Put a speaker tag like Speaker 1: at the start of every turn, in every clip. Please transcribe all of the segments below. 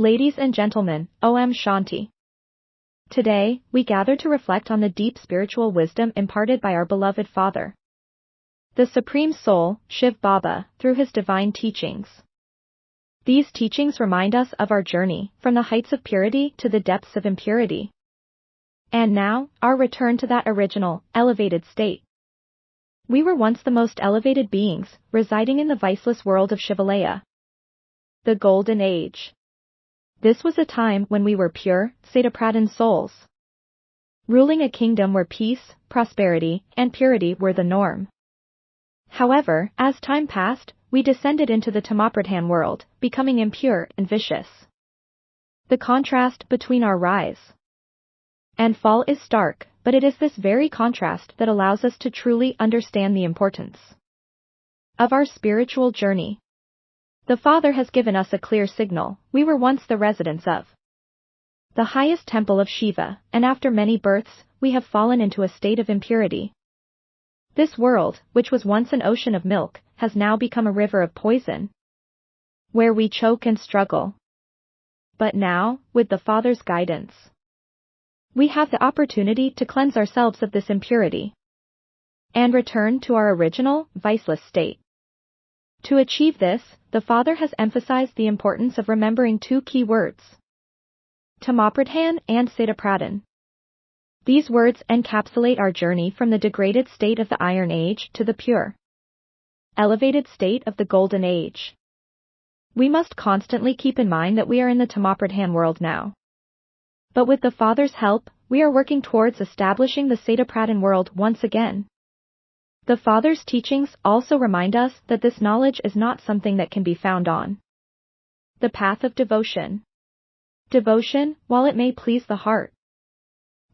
Speaker 1: Ladies and gentlemen, OM Shanti. Today, we gather to reflect on the deep spiritual wisdom imparted by our beloved Father, the Supreme Soul, Shiv Baba, through his divine teachings. These teachings remind us of our journey, from the heights of purity to the depths of impurity. And now, our return to that original, elevated state. We were once the most elevated beings, residing in the viceless world of Shivalaya, the Golden Age. This was a time when we were pure, Satapradhan souls, ruling a kingdom where peace, prosperity, and purity were the norm. However, as time passed, we descended into the Tamapradhan world, becoming impure and vicious. The contrast between our rise and fall is stark, but it is this very contrast that allows us to truly understand the importance of our spiritual journey. The Father has given us a clear signal. We were once the residents of the highest temple of Shiva, and after many births, we have fallen into a state of impurity. This world, which was once an ocean of milk, has now become a river of poison, where we choke and struggle. But now, with the Father's guidance, we have the opportunity to cleanse ourselves of this impurity and return to our original, viceless state. To achieve this, the Father has emphasized the importance of remembering two key words: Tamapradhan and Satapradhan. These words encapsulate our journey from the degraded state of the Iron Age to the pure, elevated state of the Golden Age. We must constantly keep in mind that we are in the Tamapradhan world now. But with the Father's help, we are working towards establishing the Satapradhan world once again. The Father's teachings also remind us that this knowledge is not something that can be found on the path of devotion. Devotion, while it may please the heart,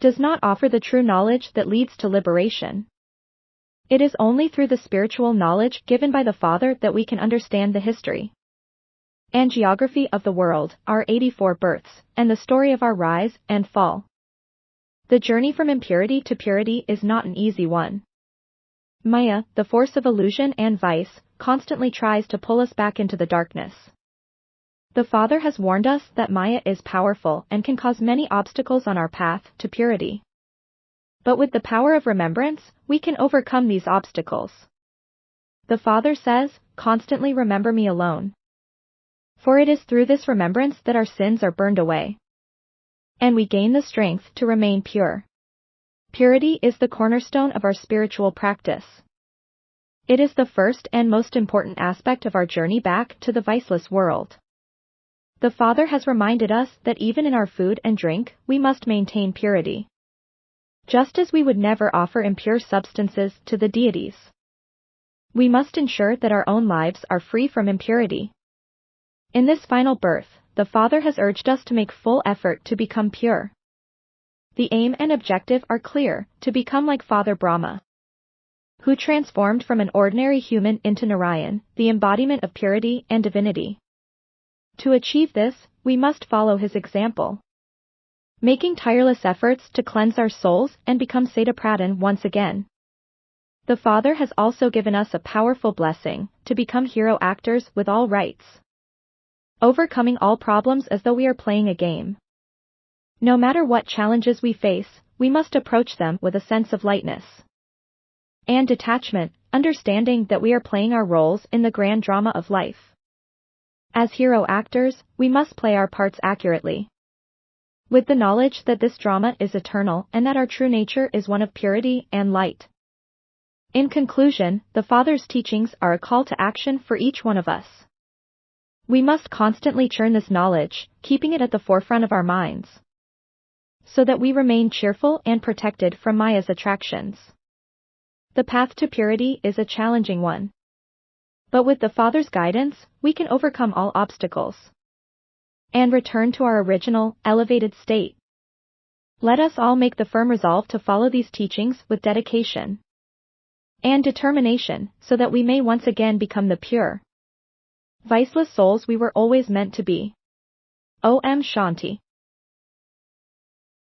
Speaker 1: does not offer the true knowledge that leads to liberation. It is only through the spiritual knowledge given by the Father that we can understand the history and geography of the world, our 84 births, and the story of our rise and fall. The journey from impurity to purity is not an easy one. Maya, the force of illusion and vice, constantly tries to pull us back into the darkness. The Father has warned us that Maya is powerful and can cause many obstacles on our path to purity. But with the power of remembrance, we can overcome these obstacles. The Father says, "Constantly remember me alone." For it is through this remembrance that our sins are burned away, and we gain the strength to remain pure. Purity is the cornerstone of our spiritual practice. It is the first and most important aspect of our journey back to the viceless world. The Father has reminded us that even in our food and drink, we must maintain purity. Just as we would never offer impure substances to the deities, we must ensure that our own lives are free from impurity. In this final birth, the Father has urged us to make full effort to become pure. The aim and objective are clear: to become like Father Brahma, who transformed from an ordinary human into Narayan, the embodiment of purity and divinity. To achieve this, we must follow his example, making tireless efforts to cleanse our souls and become Satapradhan once again. The Father has also given us a powerful blessing, to become hero actors with all rights, overcoming all problems as though we are playing a game. No matter what challenges we face, we must approach them with a sense of lightness and detachment, understanding that we are playing our roles in the grand drama of life. As hero actors, we must play our parts accurately, with the knowledge that this drama is eternal and that our true nature is one of purity and light. In conclusion, the Father's teachings are a call to action for each one of us. We must constantly churn this knowledge, keeping it at the forefront of our minds, so that we remain cheerful and protected from Maya's attractions. The path to purity is a challenging one, but with the Father's guidance, we can overcome all obstacles and return to our original, elevated state. Let us all make the firm resolve to follow these teachings with dedication and determination, so that we may once again become the pure, viceless souls we were always meant to be. OM Shanti.